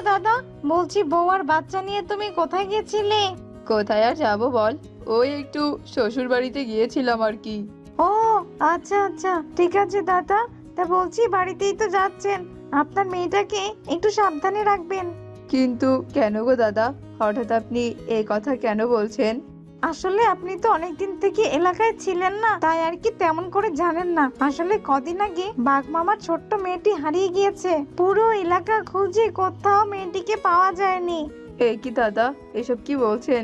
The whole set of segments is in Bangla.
দাদা, বলছি বউ আর বাচ্চা নিয়ে তুমি কোথায় গেছিলে? কোথায় আর যাবো বল, ওই একটু শ্বশুর বাড়িতে গিয়েছিলাম আর কি। ও আচ্ছা আচ্ছা, ঠিক আছে দাদা। তা বলছি বাড়িতেই তো যাচ্ছেন, আপনার মেয়েটাকে একটু সাবধানে রাখবেন। কিন্তু কেন গো দাদা, হঠাৎ আপনি এই কথা কেন বলছেন? আসলে আপনি তো অনেকদিন থেকে এলাকায় ছিলেন না, তাই আর কি তেমন করে জানেন না। আসলে কদিন আগে বাঘ মামার ছোট্ট মেয়েটি হারিয়ে গিয়েছে, পুরো এলাকা খুঁজে কোথাও মেয়েটিকে পাওয়া যায়নি। এই কি দাদা, এসব কি বলছেন?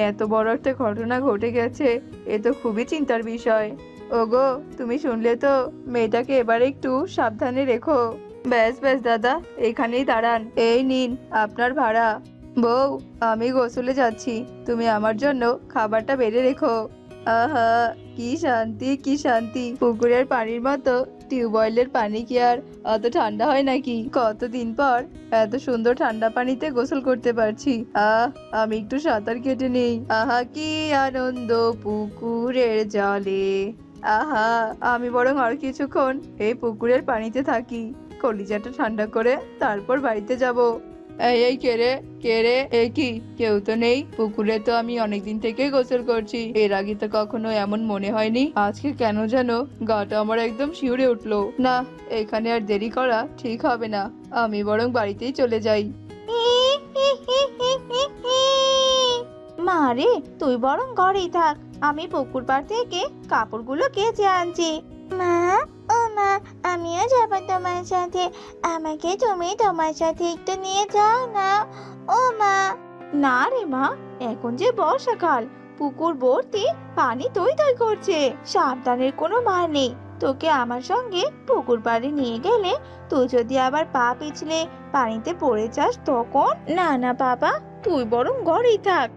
এত বড় একটা ঘটনা ঘটে গেছে, এ তো খুবই চিন্তার বিষয়। ওগো, তুমি শুনলে তো, মেয়েটাকে এবারে একটু সাবধানে রেখো। ব্যাস ব্যাস দাদা, এখানেই দাঁড়ান, এই নিন আপনার ভাড়া। বউ, আমি গোসলে যাচ্ছি, তুমি আমার জন্য খাবারটা বেড়ে রেখো। আহা, কি শান্তি কি শান্তি! পুকুরের পানির মতো টিউবওয়েলের পানি কি আর অত ঠান্ডা হয় নাকি? কতদিন পর এত সুন্দর ঠান্ডা পানিতে গোসল করতে পারছি। আমি একটু সাঁতার কেটে নেই। আহা, কি আনন্দ পুকুরের জলে! আহা, আমি বরং আর কিছুক্ষণ এই পুকুরের পানিতে থাকি, কলিজাটা ঠান্ডা করে তারপর বাড়িতে যাব। এই কে রে, কে রে? এ কি, কেউ তো নেই পুকুরে, তো আমি অনেকদিন থেকেই গোসল করছি, এর আগে তো কখনো এমন মনে হয়নি। আজকে কেন যেন গাটা আমার একদম শিউরে উঠলো। না, এখানে আর দেরি করা ঠিক হবে না, আমি বরং বাড়িতেই চলে যাই। মা রে, তুই বরং ঘরেই থাক, আমি পুকুর পাড় থেকে কাপড়গুলো কেচে আনছি। মা, ও মা, আমিও যাবো তোমার সাথে, আমাকে তুমি তোমার সাথে একটু নিয়ে যাও না। ও মা। না রে মা, এখন যে বর্ষাকাল, পুকুর ভর্তি পানি টই টই করছে, সাবধানের কোনো মার নেই। তোকে আমার সঙ্গে পুকুর পাড়ে নিয়ে গেলে তুই যদি আবার পা পিছলে পানিতে পড়ে যাস তখন। না না বাবা, তুই বরং ঘরেই থাক।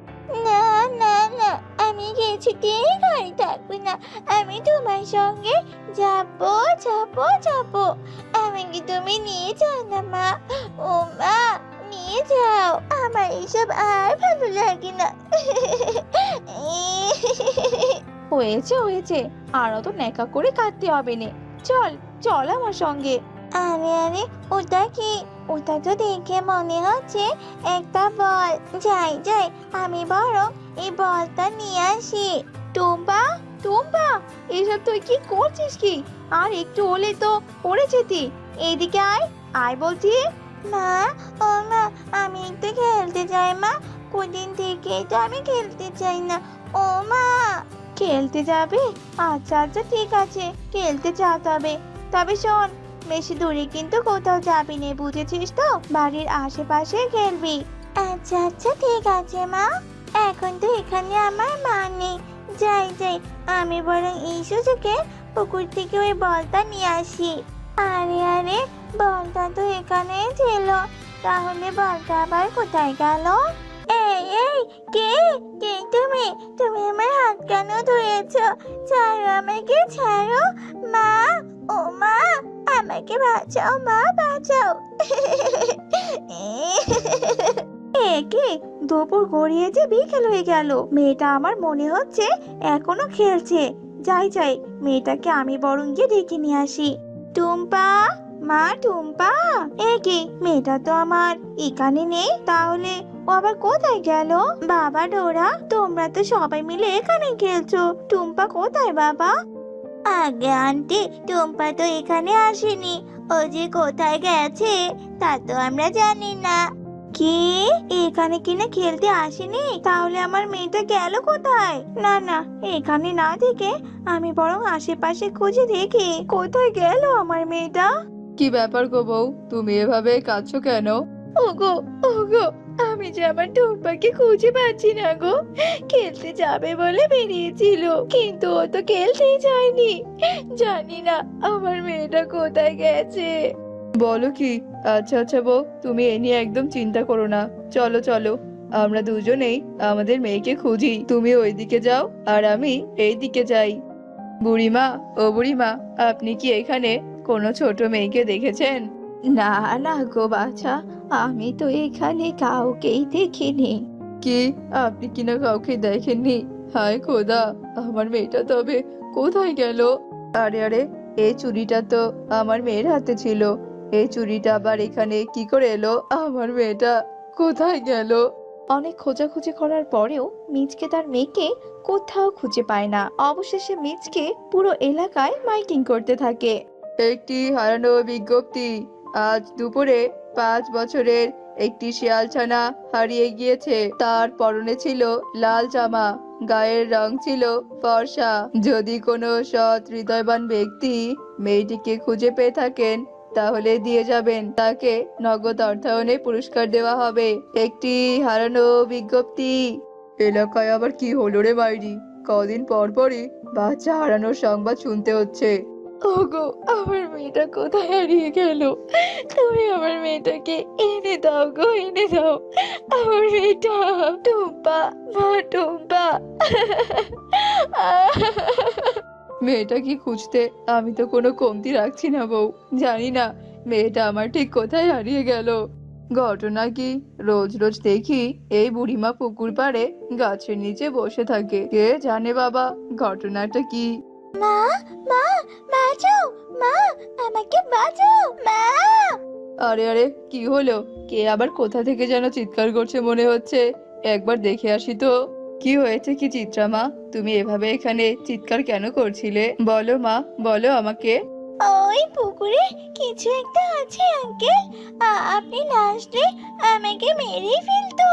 না না না, আমি কিছুতেই ঘরে থাকবো না, আমি তোমার সঙ্গে যাবো যাবো যাবো। আমাকে তুমি নিয়ে যাও না মা, ও মা, নিয়ে যাও, আমার এসব আর ভালো লাগে না। হয়েছে হয়েছে, আর অত নেকা করে কাঁদতে হবে না। চল চল আমার সঙ্গে। আরে আরে, ওটা কি? ওটা তো দেখে মনে হচ্ছে একটা বল। যাই যাই, আমি বরং এই বলটা নিয়ে আসি। টুম্পা, টুম্পা, এসব তুই কি করছিস কি? আর একটু হলে তো পড়ে যেতি। এইদিকে আয়, আয় বলছি। মা, ও মা, আমি একটু খেলতে চাই মা, কদিন থেকে তো আমি খেলতে চাই না। ও মা। খেলতে যাবে? আচ্ছা আচ্ছা, ঠিক আছে, খেলতে যা তবে। তবে শোন, বেশি দূরে কিন্তু কোথাও যাবি না, বুঝেছিস তো? বাড়ির আশেপাশে খেলবি। আচ্ছা আচ্ছা, ঠিক আছে মা। এখন তো এখানে আমার মা নেই, যাই যাই, আমি বরং এই সুযোগে পুকুর থেকে ওই বলটা নিয়ে আসি। আরে আরে, বলটা তো এখানেই ছিল, তাহলে বলটা আবার কোথায় গেল? এই এই, কে? কে তুমি? তুমি আমার হাত কেন ধরেছো? ছাড়ো আমাকে, ছাড়ো। মা, ও মা, আমাকে বাঁচাও মা, বাঁচাও। এ কি, দুপুর গড়িয়ে যে বিকেল হয়ে গেল, মেয়েটা আমার মনে হচ্ছে এখনো খেলছে। যাই যাই, মেয়েটাকে আমি বরং গিয়ে ডেকে নিয়ে আসি। টুম্পা, মা টুম্পা। এ কি, মেয়েটা তো আমার এখানে নেই, তাহলে ও আবার কোথায় গেল? বাবা ডোরা, তোমরা তো সবাই মিলে এখানে খেলছো, টুম্পা কোথায় বাবা? আগে আন্টি, টুম্পা তো এখানে আসেনি, ও যে কোথায় গেছে তা তো আমরা জানি না। কি, এখানে কিনা খেলতে আসেনি? তাহলে আমার মেয়েটা গেল কোথায়? না না, এখানে না থেকে আমি বরং আশেপাশে খুঁজে দেখি কোথায় গেল আমার মেয়েটা। কি ব্যাপার গো বউ, তুমি এভাবে কাঁদছো কেন? ওগো, ওগো, আমি যে আমার টুম্পাকে খুঁজে পাচ্ছি না গো। খেলতে যাবে বলে বেরিয়েছিল, কিন্তু ও তো খেলতেই যায়নি। জানি না আমার মেয়েটা কোথায় গেছে। বলো কি? আচ্ছা আচ্ছা বউ, তুমি এ নিয়ে একদম চিন্তা করো না, চলো চলো, আমরা দুজনেই আমাদের মেয়েকে খুঁজি। তুমি ওইদিকে যাও আর আমি এইদিকে যাই। বুড়িমা, ও বুড়িমা, আপনি কি এখানে কোনো ছোট মেয়েকে দেখেছেন? না না গো বাছা, আমি তো এখানে কাউকেই দেখিনি। কি, আপনি কিনা কাউকে দেখেননি? হায় খোদা, আমার মেয়েটা তবে কোথায় গেল? আরে আরে, এই চুড়িটা তো আমার মেয়ের হাতে ছিল, এই চুরিটা আবার এখানে কি করে এলো? আমার মেয়েটা কোথায় গেল? অনেক খোঁজাখুঁজি করার পরেও মিচকে তার মেয়েকে কোথাও খুঁজে পায় না। অবশেষে মিচকে পুরো এলাকায় মাইকিং করতে থাকে। একটি হারানো বিজ্ঞপ্তি। আজ দুপুরে 5 বছরের একটি শিয়ালছানা হারিয়ে গিয়েছে। তার পরনে ছিল লাল জামা, গায়ের রং ছিল ফর্সা। যদি কোনো সৎ হৃদয়বান ব্যক্তি মেয়েটিকে খুঁজে পেয়ে থাকেন তাহলে দিয়ে যাবেন, তাকে নগদ অর্থায়নে পুরস্কার দেওয়া হবে। একটি হারানো বিজ্ঞপ্তি। এলাকায় আবার কি হলো রে বাইরি? কদিন পর পরই বাচ্চা হারানোর সংবাদ শুনতে হচ্ছে। ওগো, আমার মেয়েটা কোথায় হারিয়ে গেল? তুমি আমার মেয়েটাকে এনে দাও গো, এনে দাও আমার মেয়েটা। টুম্পা, মা টুম্পা। মেয়েটা কি খুঁজতে আমি তো কোনো কমতি রাখছি না বউ। জানি না মেয়েটা আমার ঠিক কোথায় হারিয়ে গেল। ঘটনা কি, রোজ রোজ দেখি এই বুড়িমা পুকুর পাড়ে গাছের নিচে বসে থাকে। কে জানে বাবা ঘটনাটা কি। মা, মা, বাঁচাও, মা, আমাকে বাঁচাও, মা। আরে আরে, কি হলো? কে আবার কোথা থেকে যেন চিৎকার করছে মনে হচ্ছে। একবার দেখে আসি তো। কি হয়েছে কি চিত্রা মা? তুমি এভাবে এখানে চিৎকার কেন করছিলে? বলো মা, বলো আমাকে। ওই পুকুরে কিছু একটা আছে আঙ্কেল। আপনি না আসলে আমাকে মেরেই ফেলতো।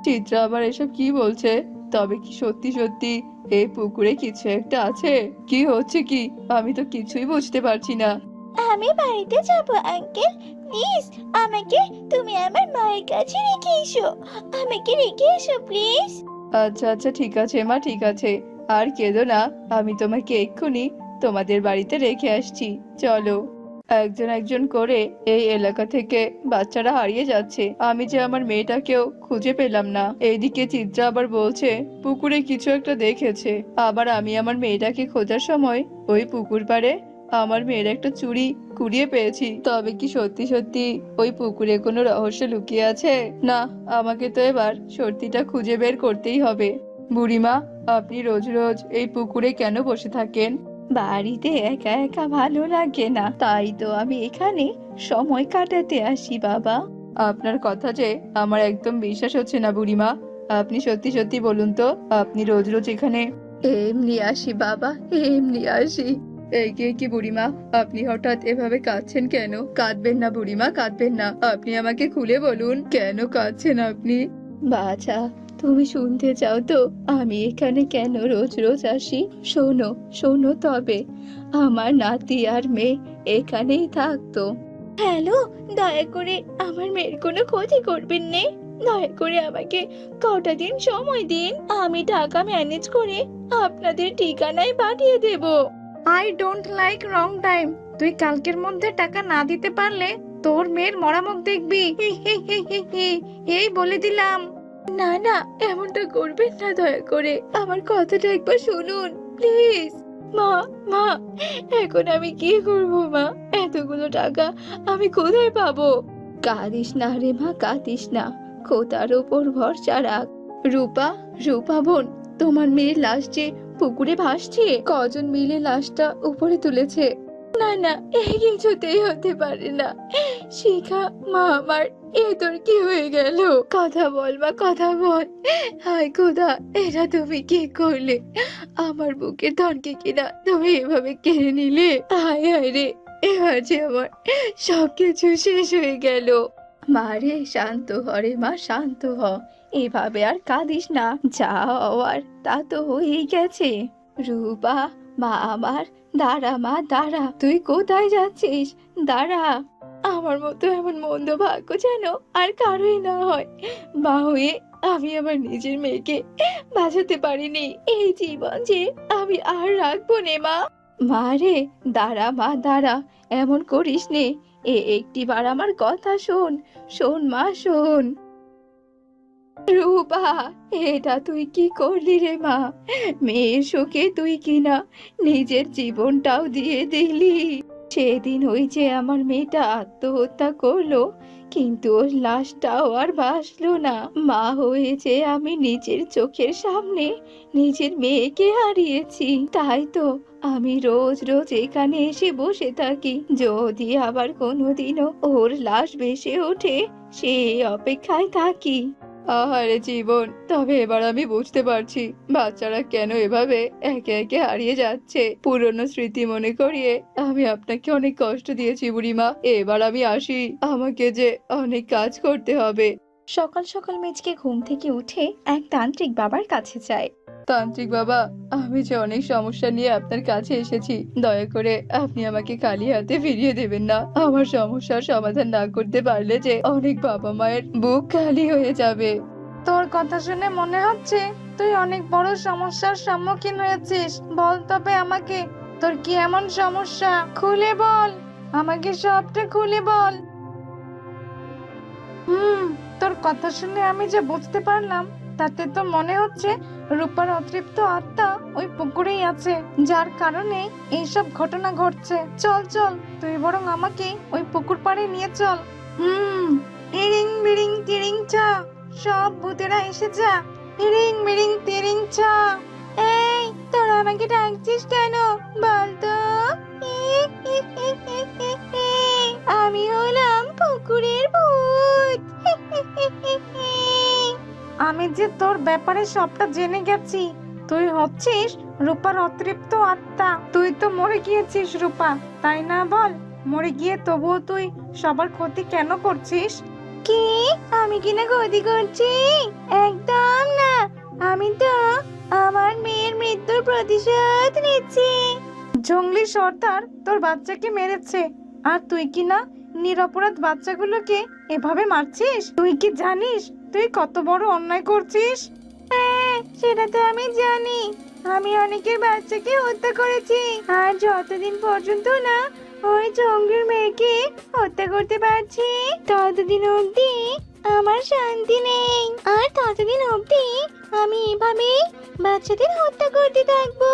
চিত্রা আবার এসব কি বলছে? তবে কি সত্যি সত্যি এই পুকুরে কিছু একটা আছে? কি হচ্ছে কি? আমি তো কিছুই বুঝতে পারছি না। আমি বাড়িতে যাব আঙ্কেল, প্লিজ আমাকে তুমি আমার মায়ের কাছে রেখে এসো। আমাকে রেখে এসো প্লিজ। আচ্ছা আচ্ছা, ঠিক আছে মা, ঠিক আছে। আর কেঁদো না, আমি তোমাকে এক্ষুনি তোমাদের বাড়িতে রেখে আসছি। চলো। একজন একজন করে এই এলাকা থেকে বাচ্চারা হারিয়ে যাচ্ছে। আমি যে আমার মেয়েটাকেও খুঁজে পেলাম না। এইদিকে চিত্রা আবার বলছে পুকুরে কিছু একটা দেখেছে। আবার আমি আমার মেয়েটাকে খোঁজার সময় ওই পুকুর পাড়ে আমার মেয়ের একটা চুড়ি কুড়িয়ে পেয়েছি। তবে কি সত্যি সত্যি ওই পুকুরে কোনো রহস্য লুকিয়ে আছে? না, আমাকে তো এবার সত্যিটা খুঁজে বের করতেই হবে। বুড়িমা, আপনি রোজ রোজ এই পুকুরে কেন বসে থাকেন? বাড়িতে একা একা ভালো লাগে না, তাই তো আমি এখানে সময় কাটাতে আসি বাবা। আপনার কথা যে আমার একদম বিশ্বাস হচ্ছে না বুড়িমা। আপনি সত্যি সত্যি বলুন তো, আপনি রোজ রোজ এখানে? এমনি আসি বাবা, এমনি আসি। এই কি বুড়িমা, আপনি হঠাৎ এভাবে কাঁদছেন কেন? কাঁদবেন না বুড়িমা, কাঁদবেন না। আপনি আমাকে খুলে বলুন কেন কাঁদছেন আপনি। বাছা, তুমি শুনতে চাও তো আমি এখানে কেন রোজ রোজ আসি? শোনো, শোনো তবে। আমার নাতি আর মেয়ে এখানেই থাকতো। হ্যালো, দয়া করে আমার মেয়ের কোনো ক্ষতি করবেন নে। দয়া করে আমাকে কটা দিন সময় দিন, আমি টাকা ম্যানেজ করে আপনাদের ঠিকানায় পাঠিয়ে দেব। I don't like wrong time. তুই কালকের মধ্যে টাকা না দিতে পারলে তোর মেয়ের মরামুখ দেখবি। এই বলে দিলাম। না না, এমনটা করবেন না, দয়া করে আমার কথাটা একবার শুনুন প্লিজ। মা, মা, এখন আমি কি করব মা? এতগুলো টাকা আমি কোথায় পাবো? কাঁদিস না রে মা, কাঁদিস না। খোদার ওপর ভরসা রাখ। রূপা, রূপা বোন, তোমার মেয়ের লাশ যে পুকুরে ভাসছে। কজন মিলে লাশটা উপরে তুলেছে? না না, এই কিছুতেই হতে পারে না। শিখা, মা আমার, এ তোর কি হয়ে গেল? কথা বল মা, কথা বল। হায় খোদা, এটা তুমি কি করলে? আমার বুকের ধনকে কিনা তুমি এভাবে কেড়ে নিলে। হায় হায় রে, এবার যে আমার সবকিছু শেষ হয়ে গেল। মা রে, শান্ত হ রে মা, শান্ত হ। এভাবে আর কাঁদিস না, যা হওয়ার তা তো হয়েই গেছে। রূপা, মা আমার, দাঁড়া মা দাঁড়া। তুই কোথায় যাচ্ছিস? দাঁড়া। আমার মতো এমন মন্দ ভাগ্য যেন আর কারোই না হয়। মা হয়ে আমি আমার নিজের মেয়েকে বাঁচাতে পারিনি। এই জীবন যে আমি আর রাখবো নে মা। মা রে, দাঁড়া মা দাঁড়া, এমন করিস নে। একটিবার আমার কথা শোন, শোন মা শোন। রূপা, এটা তুই কি করলি রে মা? মেয়ের শোকে তুই কিনা নিজের জীবনটাও দিয়ে দিলি। সেদিন ওই যে আমার মেয়েটা আত্মহত্যা করলো, কিন্তু ওর লাশটাও আর বাঁচলো না। মা হয়েছে আমি নিজের চোখের সামনে নিজের মেয়েকে হারিয়েছি। তাই তো আমি রোজ রোজ এখানে এসে বসে থাকি, যদি আবার কোনোদিনও ওর লাশ ভেসে ওঠে সেই অপেক্ষায় থাকি। আহারে জীবন, তবে এবার আমি বুঝতে পারছি বাচ্চারা কেন এভাবে একে একে হারিয়ে যাচ্ছে। পুরনো স্মৃতি মনে করিয়ে আমি আপনাকে অনেক কষ্ট দিয়েছি বুড়িমা। এবার আমি আসি, আমাকে যে অনেক কাজ করতে হবে। সকাল সকাল মিচকে ঘুম থেকে উঠে এক তান্ত্রিক বাবার কাছে যায়। তান্ত্রিক বাবা, আমি যে অনেক সমস্যা নিয়ে আপনার কাছে এসেছি, দয়া করে আপনি আমাকে খালি হাতে ফিরিয়ে দেবেন না। আমার সমস্যার সমাধান না করতে পারলে যে অনেক বাবা মায়ের বুক খালি হয়ে যাবে। তোর কথা শুনে মনে হচ্ছে তুই অনেক বড় সমস্যার সম্মুখীন হয়েছিস। বল তবে আমাকে, তোর কি এমন সমস্যা? খুলে বল, আমাকে সবটা খুলে বল। তোর কথা শুনে আমি যে বুঝতে পারলাম, তাতে তো মনে হচ্ছে রূপার অতৃপ্ত আত্মা ওই পুকুরেই আছে, যার কারণে এইসব ঘটনা ঘটছে। চল চল, তুই বরং আমাকে ওই পুকুর পাড়ে নিয়ে চল। ইরিং বিরিং তিরিং ছা, সব ভূতেরা এসে যা। ইরিং বিরিং তিরিং ছা। এই, তোরা আমাকে ডাকছিস কেন বলতো? আমি হলাম পুকুরের ভূত। আমি যে তোর ব্যাপারে সবটা জেনে গেছি। তুই হচ্ছিস রূপার অতৃপ্ত আত্মা। তুই তো মরে গিয়েছিস রূপা, তাই না? বল, মরে গিয়ে তবুও তুই সবার ক্ষতি কেন করছিস? কি? আমি কিনা ক্ষতি করছি? একদম না, আমি তো আমার মেয়ের মৃত্যুর প্রতিশোধ নিচ্ছি। জঙ্গলি সর্দার তোর বাচ্চাকে মেরেছে, আর তুই কিনা নিরপরাধ বাচ্চাগুলোকে এভাবে মারছিস? তুই কি জানিস তুই কত বড় অন্যায় করছিস? হ্যাঁ, সেটা তো আমি জানি। আমি অনেকের বাচ্চাকে হত্যা করেছি, আর যতদিন পর্যন্ত না ওই জঙ্গলের মেয়েকে হত্যা করতে পারছি, ততদিন অবধি আমার শান্তি নেই। আর ততদিন অবধি আমি এভাবে বাচ্চাদের হত্যা করতে থাকবো।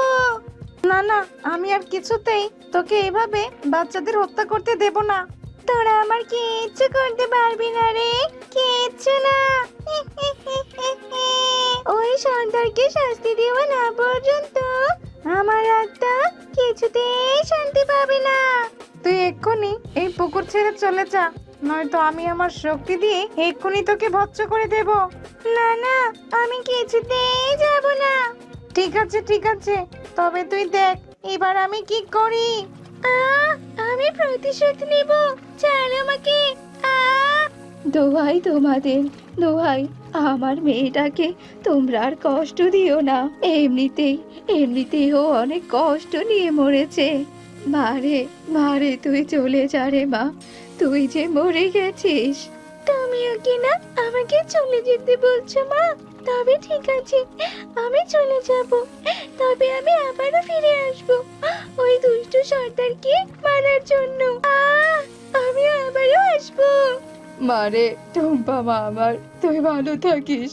না না, আমি আর কিছুতেই তোকে এভাবে বাচ্চাদের হত্যা করতে দেব না। তোরা আমার কিচ্ছু করতে পারবি না রে, কিচ্ছু না। ওই সর্দারকে শাস্তি দেওয়া না পর্যন্ত আমার আত্মা কিছুতেই শান্তি পাবে না। তুই এক্ষুনি এই পুকুর ছেড়ে চলে যা, নয়তো আমি আমার শক্তি দিয়ে এক্ষুনি তোকে ভস্ম করে দেব। না না, আমি কিছুতেই যাব না। ঠিক আছে ঠিক আছে, তবে তুই দেখ এবার আমি কি করি। আমি প্রতিশোধ নেব, ছাড় আমাকে। দোহাই তোমাদের, দোহাই, আমার মেয়েটাকে তোমরা আর কষ্ট দিও না। এমনিতেই ও অনেক কষ্ট নিয়ে মরেছে। মারে মারে, তুই চলে যা রে মা, তুই যে মরে গেছিস। তুমিও কি না আমাকে চলে যেতে বলছো মা? তবে ঠিক আছে, আমি চলে যাব। তবে আমি আবারও ফিরে আসব ওই দুষ্ট সর্দারকে মারার জন্য। আমি আবারও আসবো। মারে টুম্পা মা আমার, তুই ভালো থাকিস।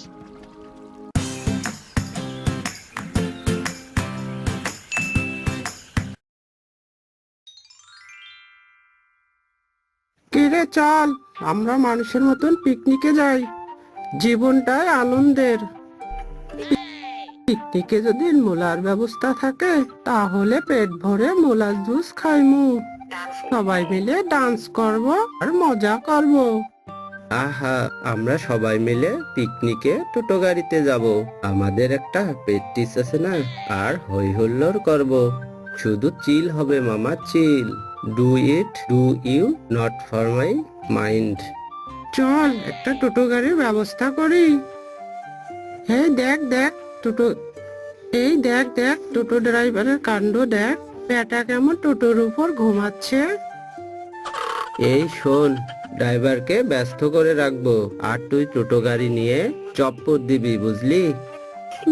কিরে চল, আমরা মানুষের মতন পিকনিকে যাই। জীবনটাই আনন্দের। পিকনিকে যদি মোলার ব্যবস্থা থাকে তাহলে পেট ভরে মোলার জুস খাইমু। সবাই মিলে ডান্স করব আর মজা করব। আহা, আমরা সবাই মিলে পিকনিকে টোটো গাড়িতে যাব। আমাদের একটা প্র্যাকটিস আছে না, আর হই হুল্লোড় করব। শুধু চিল হবে মামা, chill. Do it, do you not for my mind. চল একটা টোটো গাড়ির ব্যবস্থা করি। এই দেখ দেখ টোটো, এই দেখ দেখ টোটো ড্রাইভারের কাণ্ড দেখ। বেটা কেমন টোটোর উপর ঘুমাচ্ছে। এই শোন, ড্রাইভারকে ব্যস্ত করে রাখবো, আর তুই টোটো গাড়ি নিয়ে চপ্পর দিবি, বুঝলি?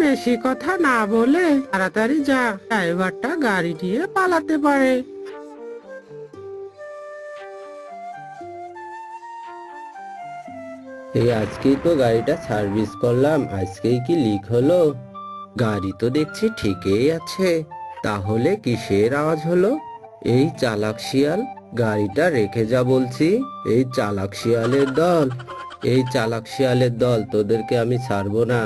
বেশি কথা না বলে তাড়াতাড়ি যা, ড্রাইভারটা গাড়ি নিয়ে পালাতে পারে। এই আজকেই তো গাড়িটা সার্ভিস করলাম, আজকেই কি লিক হলো? গাড়ি তো দেখছি ঠিকই আছে, তাহলে কিসের আওয়াজ হলো? এই চালাক শিয়াল, গাড়িটা রেখে যা বলছি। এই চালাক শিয়ালের দল, এই চালাক শিয়ালের দল, তোদেরকে আমি ছাড়বো না।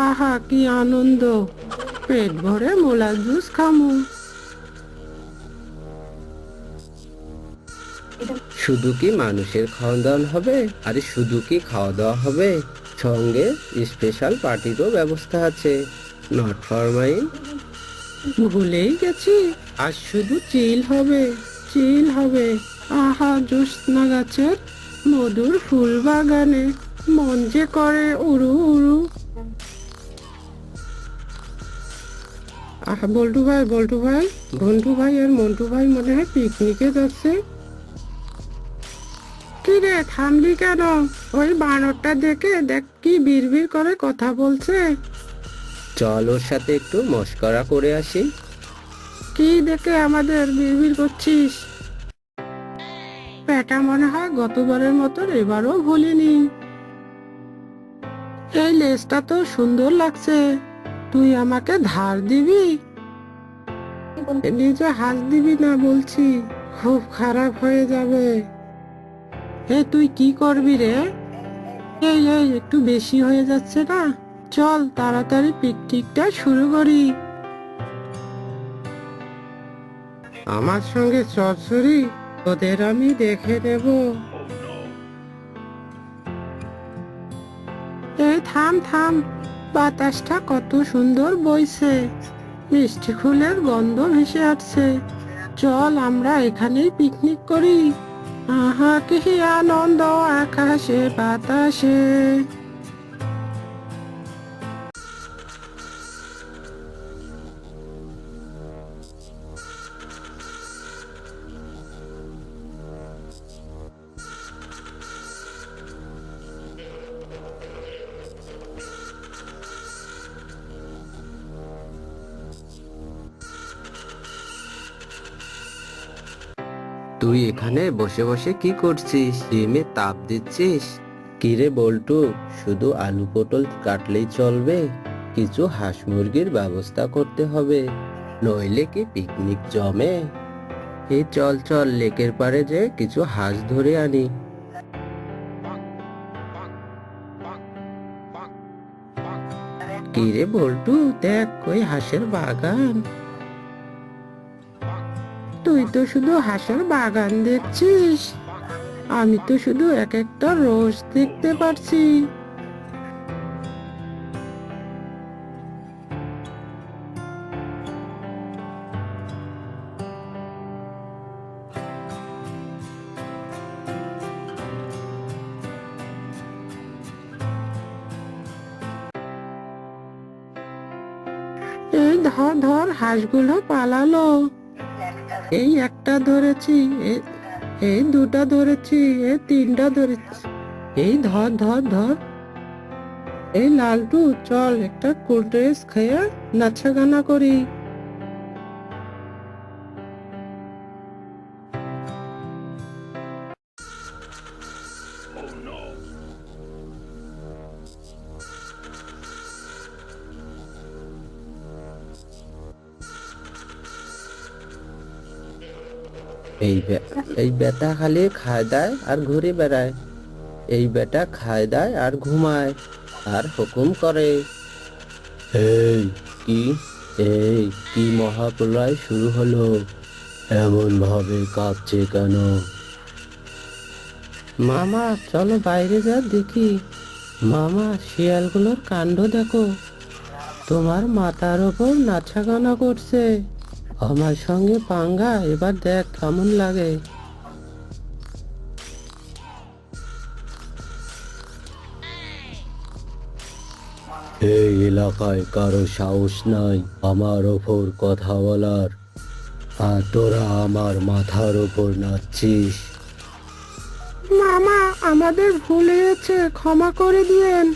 আহা কি আনন্দ, পেট ভরে মোলা জুস খামু। শুধু কি মানুষের খাওয়া দাওয়া হবে? আরে শুধু কি খাওয়া দাওয়া হবে, সঙ্গে স্পেশাল পার্টিরও ব্যবস্থা আছে। Not for mine. ভুলেই গেছি, আজ শুধু চিল হবে, চিল হবে। আহা জ্যোৎস্না গাছের মধুর ফুল বাগানে মন যে করে উড়ু উড়ু। আহা বল্টু ভাই, ঘন্টু ভাই আর মন্টু ভাই মনে হয় পিকনিকে যাচ্ছে। কি রে থামলি কেন? ওই বানরটা দেখে দেখ কি বিড়বিড় করে কথা বলছে। চল ওর সাথে একটু মস্করা করে আসি। কি দেখে আমাদের বিড়বিড় করছিস? পেটা মনে হয় গতবারের মতো এবারও ভুলিনি। এই লেজটা তো সুন্দর লাগছে, তুই আমাকে ধার দিবি? নিজে হাত দিবি না বলছি, খুব খারাপ হয়ে যাবে। এ তুই কি করবি রে? এই একটু বেশি হয়ে যাচ্ছে না? চল তাড়াতাড়ি পিকনিকটা শুরু করি। আমার সঙ্গে চরচরি, ওদের আমি দেখে নেব। এই থাম, বাতাসটা কত সুন্দর বইছে, মিষ্টি ফুলের গন্ধ ভেসে আসছে। চল আমরা এখানেই পিকনিক করি। আহা কি আনন্দ আকাশে বাতাসে। তুই এখানে বসে বসে কি করছিস? ডিমে তাপ দিচ্ছিস? কিরে বল্টু, শুধু আলু পটল কাটলেই চলবে? কিছু হাঁস মুরগির ব্যবস্থা করতে হবে, নইলে কি পিকনিক জমে? এই চল লেকের পাড়ে যে কিছু হাঁস ধরে আনি। কিরে বল্টু, দেখ ওই হাঁসের বাগান। তুই তো শুধু হাঁসের বাগান দেখছিস, আমি তো শুধু এক একটা রোজ দেখতে পারছি। এই ধর হাঁসগুলো পালালো। এই একটা ধরেছি, এই দুটা ধরেছি, এই তিনটা ধরেছি। এই ধর। এই লালটু, চল একটা কোল্ড ড্রিঙ্কস খেয়ে নাচা গানা করি। এই বেটা খালি খায় দায় আর ঘুরে বেড়ায়। এই বেটা খায় দায় আর ঘুমায় আর হুকুম করে। এই কি মহাপ্রলয় শুরু হলো? এমন ভাবে কাঁপছে কেন? মামা চলো বাইরে যা দেখি। মামা শিয়ালগুলোর কাণ্ড দেখো, তোমার মাথার ওপর নাচা গানা করছে। আমার সঙ্গে পাঙ্গা, এবার দেখ কেমন লাগে। এই এলাকায় কারো সাহস নাই আমার ওপর কথা বলার, আর তোরা আমার মাথার ওপর নাচছিস। মামা আমাদের ভুল হয়েছে, ক্ষমা করে দিয়েন।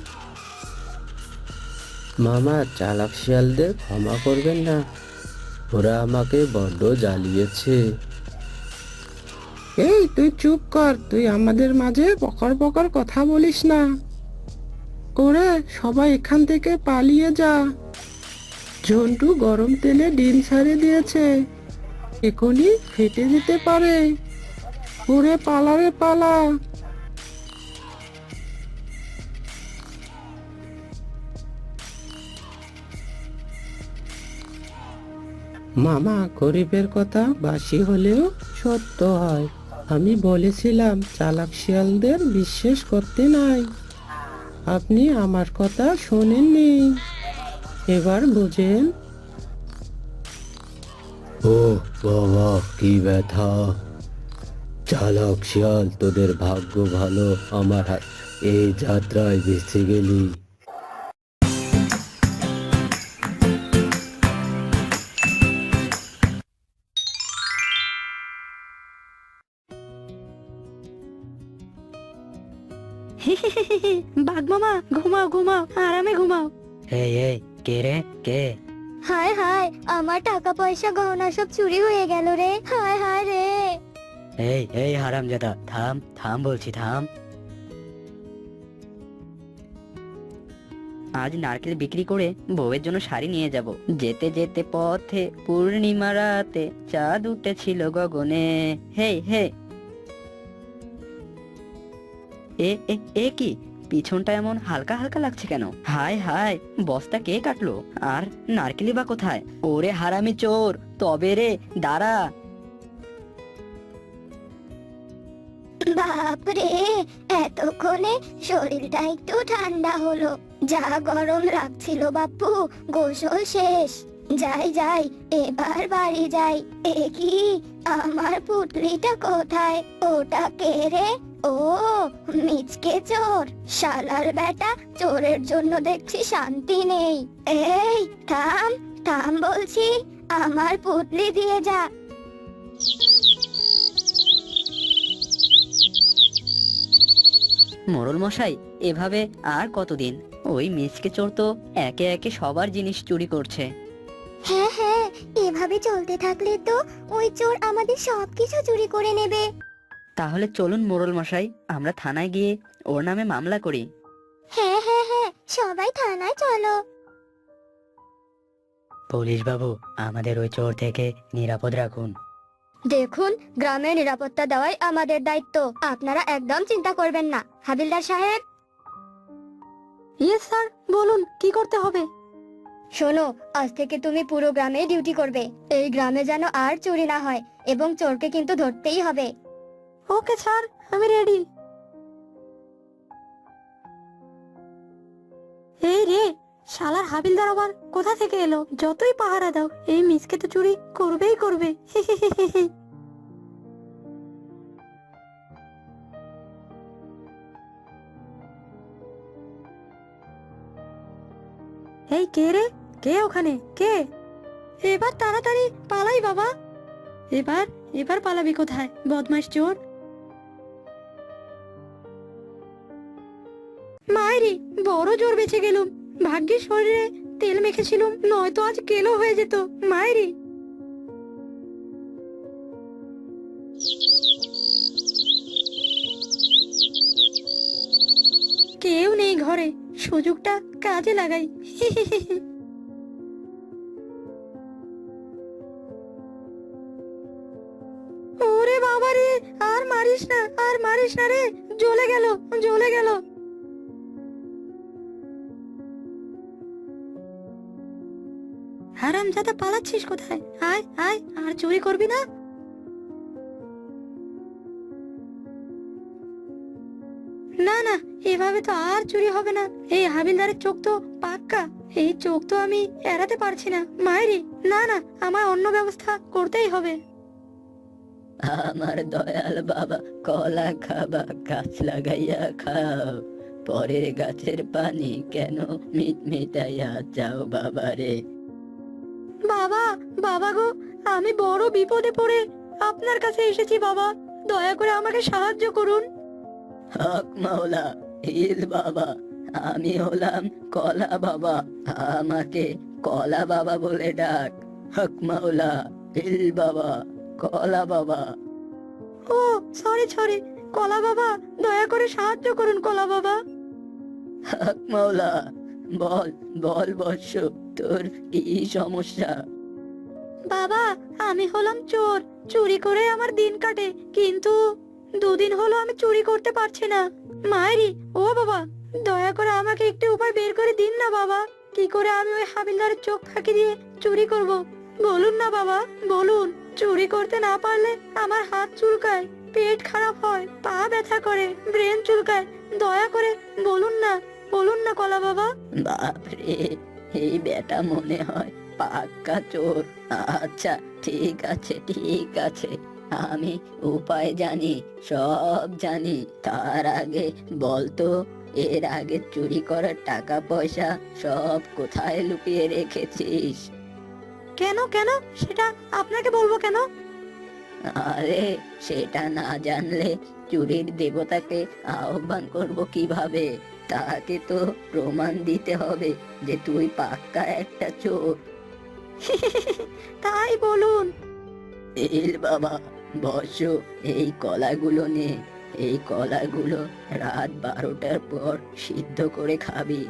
মামা, চালাক শিয়ালদের ক্ষমা করবেন না, ওরা আমাকে বড্ড জ্বালিয়েছে। এই তুই চুপ কর, তুই আমাদের মাঝে বকর বকর কথা বলিস না। করে সবাই এখান থেকে পালিয়ে যা। ঝন্টু গরম তেলে ডিম ছাড়িয়ে দিয়েছে, এখনই ফেটে যেতে পারে। ওরে পালা রে পালা। মামা, গরিবের কথা বাসি হলেও সত্য হয়। আমি বলেছিলাম চালাক শিয়ালদের বিশ্বাস করতে নাই। আপনি আমার কথা শোনেননি, এবার বুঝেন। ও বাবা, কি ব্যথা! চালাক শিয়াল, তোদের ভাগ্য ভালো, আমার এই যাত্রায় বেঁচে গেলি। বাঘ মামা, ঘুমাও ঘুমাও, আরামে ঘুমাও। এই এই, কে রে, কে? হায় হায়, আমার টাকা পয়সা গহনা সব চুরি হয়ে গেল রে, হায় হায় রে। এই এই হারামজাদা, থাম থাম বলছি, থাম। আজ নারকেল বিক্রি করে বউয়ের জন্য শাড়ি নিয়ে যাব। যেতে যেতে পথে পূর্ণিমা রাতে চাঁদ উঠেছিল গগনে। হেই হে। এ এ এ কি, পিছনটা এমন হালকা হালকা লাগছে কেন? হায় হায়, বস্তা কে কাটলো? আর নারকেলি বা কোথায়? ওরে হারামি চোর, তবে রে, দাঁড়া। বাপরে, এতক্ষণে শরীরটা একটু ঠান্ডা হলো। যা গরম লাগছিল বাপু, গোসল শেষ। যাই যাই, এবার বাড়ি যাই। এ কি, আমার পুটলিটা কোথায়? ওটা কে রে? ও, মিচকে চোর, শালার বেটা। চোরের জন্য দেখছি শান্তি নেই। এই থাম থাম বলছি, আমার পুটলি দিয়ে যা। মোড়ল মশাই, এভাবে আর কতদিন? ওই মিচকে চোর তো একে একে সবার জিনিস চুরি করছে। হ্যাঁ হ্যাঁ, এভাবে চলতে থাকলে তো ওই চোর আমাদের সবকিছু চুরি করে নেবে। তাহলে চলুন মোড়ল মশাই, আমরা থানায় গিয়ে ওর নামে মামলা করি। হ্যাঁ হ্যাঁ হ্যাঁ, সবাই থানায় চলো। পুলিশ বাবু, আমাদের ওই চোর থেকে নিরাপদ রাখুন। দেখুন, গ্রামে নিরাপত্তা দেওয়াই আমাদের দায়িত্ব। আপনারা একদম চিন্তা করবেন না, হাবিলদার সাহেব। ইয়েস স্যার, বলুন কি করতে হবে? শোনো, আজ থেকে তুমি পুরো গ্রামে ডিউটি করবে। এই গ্রামে যেন আর চুরি না হয়, এবং চোরকে কিন্তু ধরতেই হবে। ওকে স্যার, আমি রেডি। এই রে, শালার হাবিলদার আবার কোথা থেকে এলো? যতই পাহারা দাও, এই মিসকে তো চুরি করবেই করবে। এই কে রে, কে ওখানে, কে? এবার তাড়াতাড়ি পালাই বাবা। এবার এবার পালাবি কোথায়, বদমাইশ চোর? মায়েরি, বড় জোর বেঁচে গেলুম। ভাগ্যের শরীরে তেল মেখেছিলুম, নয়তো আজ কেলো হয়ে যেত। মায়েরি। কেউ নেই ঘরে, সুযোগটা কাজে লাগাই। ওরে বাবা রে, আর মারিস না, আর মারিস না রে, জ্বলে গেল, জ্বলে গেল। হারামজাদা, পালাচ্ছিস কোথায়? আয় আয়, আর চুরি করবি না। না না, এভাবে তো আর চুরি হবে না। এই হাবিলদারের চোখ তো পাক্কা, এই চোখ তো আমি এড়াতে পারছি না। মায়েরি, না না, আমার অন্য ব্যবস্থা করতেই হবে। আমার দয়াল বাবা, কলা খাবা, গাছ লাগাইয়া খাও। পরের গাছের পানি কেন মিটমিটাইয়া যাও বাবা রে। বাবা, বাবা গো, আমি বড় বিপদে পড়ে আপনার কাছে এসেছি বাবা, দয়া করে আমাকে সাহায্য করুন। হক মাওলা, হিল বাবা, আমি হলাম কলা বাবা, আমাকে কলা বাবা বলে ডাক। হক মাওলা, হিল বাবা, কলা বাবা। ও সরি সরি, কলা বাবা দয়া করে সাহায্য করুন কলা বাবা। হক মাওলা, বল বল বৎস, তোর কি সমস্যা? বাবা, আমি হলাম চোর, চুরি করে আমার দিন কাটে, কিন্তু 2 দিন হলো আমি চুরি করতে পারছি না। মায়েরি, ও বাবা, দয়া করে আমাকে একটু উপায় বের করে দিন না বাবা। কি করে আমি ওই হাবিলদারের চোখ ফাঁকি দিয়ে চুরি করব? বলুন না বাবা, বলুন। চুরি করতে না পারলে আমার হাত চুলকায়, পেট খারাপ হয়, পা ব্যথা করে, ব্রেন চুলকায়। দয়া করে বলুন না, বলুন না কলা বাবা। বাপরে, এই বেটা মনে হয় পাক্কা চোর। আচ্ছা ঠিক আছে, ঠিক আছে, আমি উপায় জানি, সব জানি। তার আগে বলতো, এর আগে চুরি করার টাকা পয়সা সব কোথায় লুকিয়ে রেখেছিস? কেন কেন, সেটা আপনাকে বলবো কেন? আরে সেটা না জানলে চুরির দেবতাকে আহ্বান করব কিভাবে? তাকে তো প্রমাণ দিতে হবে যে তুই পাক্কা একটা চোর। তাই বলুন। এল বাবা, বস, এই কলাগুলো নে। এই কলাগুলো রাত 12টার পর সিদ্ধ করে খাবি।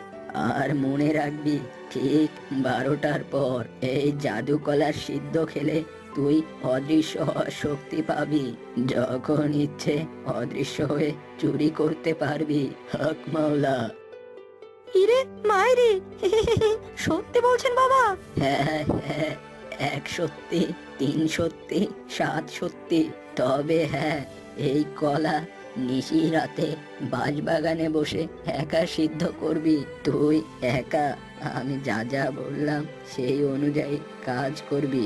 আর মনে রাখবি, ঠিক 12টার পর এই জাদু কলা সিদ্ধ খেলে তুই অদৃশ্য হওয়ার শক্তি পাবি। যখন ইচ্ছে অদৃশ্য হয়ে চুরি করতে পারবি। হক মাওলা। ইরে মাইরি, সত্যি বলছেন বাবা? হ্যাঁ হ্যাঁ, 1 সত্যি, 3 সত্যি, 7 সত্যি। তবে হ্যাঁ, এই কলা নিশি রাতে বাঁশবাগানে বসে একা সিদ্ধ করবি, তুই একা। আমি যা যা বললাম সেই অনুযায়ী কাজ করবি,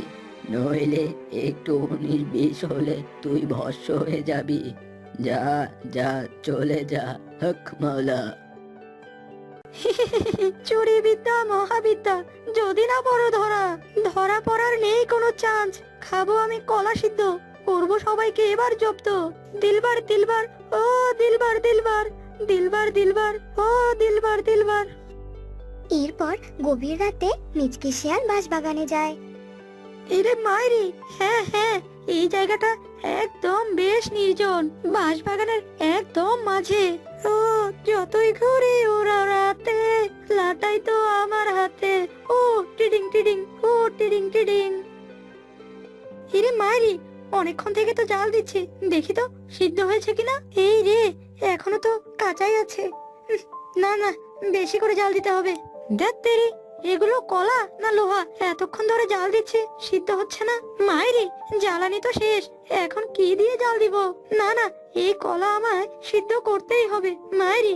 নইলে একটু 19-20 হলে তুই ভস্ম হয়ে যাবি। যা যা, চলে যা। হক মাওলা। চুরি বিদ্যা মহাবিদ্যা, যদি না বড় ধরা, ধরা পড়ার নেই কোনো চান্স। খাবো আমি কলা সিদ্ধ, করবো সবাইকে এবার জব্দ। দিলবার দিলবার, ও দিলবার দিলবার, দিলবার দিলবার, ও দিলবার দিলবার। এরপর গভীর রাতে মিচকে শিয়াল বাঁশবাগানে যায়। এরে মাইরি, হ্যাঁ হ্যাঁ, এই জায়গাটা একদম বেশ নির্জন, বাঁশবাগানের একদম মাঝে। ও যতই ঘুরি ওরা রাতে, লাটাই তো আমার হাতে। ও টিডিং টিডিং, ও টিডিং টিডিং। এরে মাইরি, অনেকক্ষণ থেকে তো জাল দিচ্ছি, দেখি তো সিদ্ধ হয়েছে কিনা। এই রে, এখনো তো কাঁচাই আছে। না না, বেশি করে জাল দিতে হবে। দেখ তেরি, এগুলো কলা না লোহা? এতক্ষণ ধরে জাল দিচ্ছি, সিদ্ধ হচ্ছে না। মায়েরি, জ্বালানি তো শেষ, এখন কি দিয়ে জাল দিব? না না, এই কলা আমায় সিদ্ধ করতেই হবে। মায়েরি।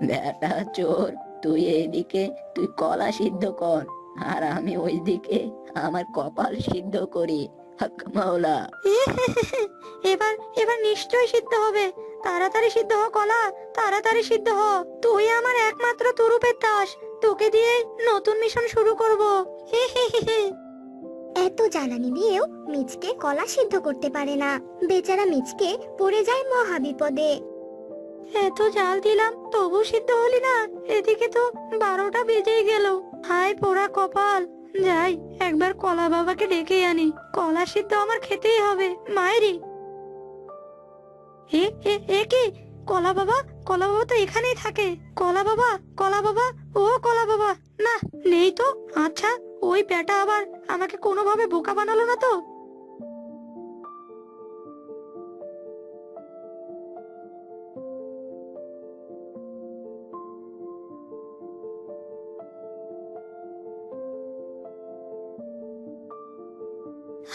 বেটা চোর, তুই এইদিকে তুই কলা সিদ্ধ কর, আর আমি ওইদিকে আমার কপাল সিদ্ধ করি। হক মাওলা। এবার এবার নিশ্চয়ই সিদ্ধ হবে। তাড়াতাড়ি সিদ্ধ হ কলা, তাড়াতাড়ি সিদ্ধ হ। তুই আমার একমাত্র তুরুপের দাস, তোকে দিয়ে নতুন মিশন শুরু করব। এত জ্বালানি দিয়েও মিচকে কলা সিদ্ধ করতে পারে না। বেচারা মিচকে পড়ে যায় মহা বিপদে। এত জাল দিলাম, তবু সিদ্ধ হলি না। এদিকে তো 12টা বেজেই গেল। হায় পোড়া কপাল। যাই, একবার কলা বাবাকে ডেকে আনি, কলা সিদ্ধ আমার খেতেই হবে। মায়েরি। এ এ এ কি? কলা বাবা, কলা বাবা তো এখানেই থাকে। কলা বাবা, কলা বাবা, ও কলা বাবা। না, নেই তো। আচ্ছা, ওই বেটা আবার আমাকে কোনোভাবে বোকা বানালো না তো?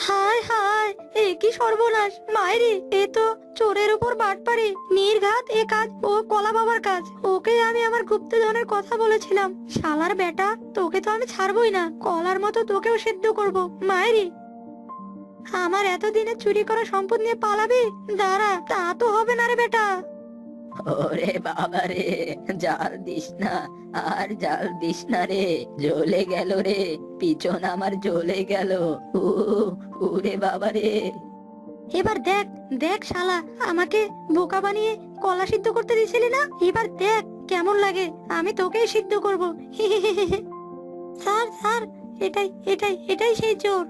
হায় হায়, এ কি সর্বনাশ! মায়েরি, এ তো চোরের উপর বাটপারি, নির্ঘাত এ কাজ ও কলা বাবার কাজ। ওকে আমি আমার গুপ্তধনের কথা বলেছিলাম। শালার বেটা, তোকে তো আমি ছাড়বই না, কলার মতো তোকেও সিদ্ধ করব। মায়েরি, আমার এতদিনে চুরি করা সম্পদ নিয়ে পালাবি? দাঁড়া, তা তো হবে না রে বেটা। ওরে বাবা রে, জাল দিস না, আর জাল দিস না রে, জ্বলে গেল রে, পিছন আমার জ্বলে গেল। ওরে বাবা রে। এবার দেখ দেখ শালা, আমাকে বোকা বানিয়ে কলা সিদ্ধ করতে দিছিলি না? এবার দেখ কেমন লাগে, আমি তোকেই সিদ্ধ করব। স্যার স্যার, এটাই এটাই এটাই সেই চোর।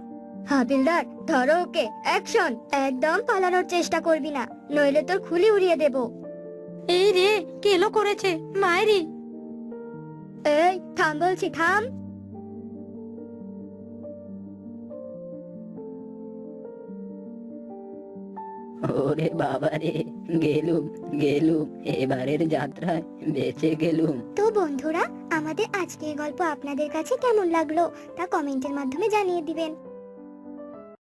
হাবিলদার ধরো ওকে, অ্যাকশন! একদম পালানোর চেষ্টা করবি না, নইলে তোর খুলি উড়িয়ে দেব। এই রে, কেলো করেছে মায়েরি। এই থাম বলছি, থাম। ওরে বাবা রে, গেলুম গেলুম, এবারের যাত্রায় বেঁচে গেলুম। তো বন্ধুরা, আমাদের আজকের গল্প আপনাদের কাছে কেমন লাগলো তা কমেন্টের মাধ্যমে জানিয়ে দিবেন।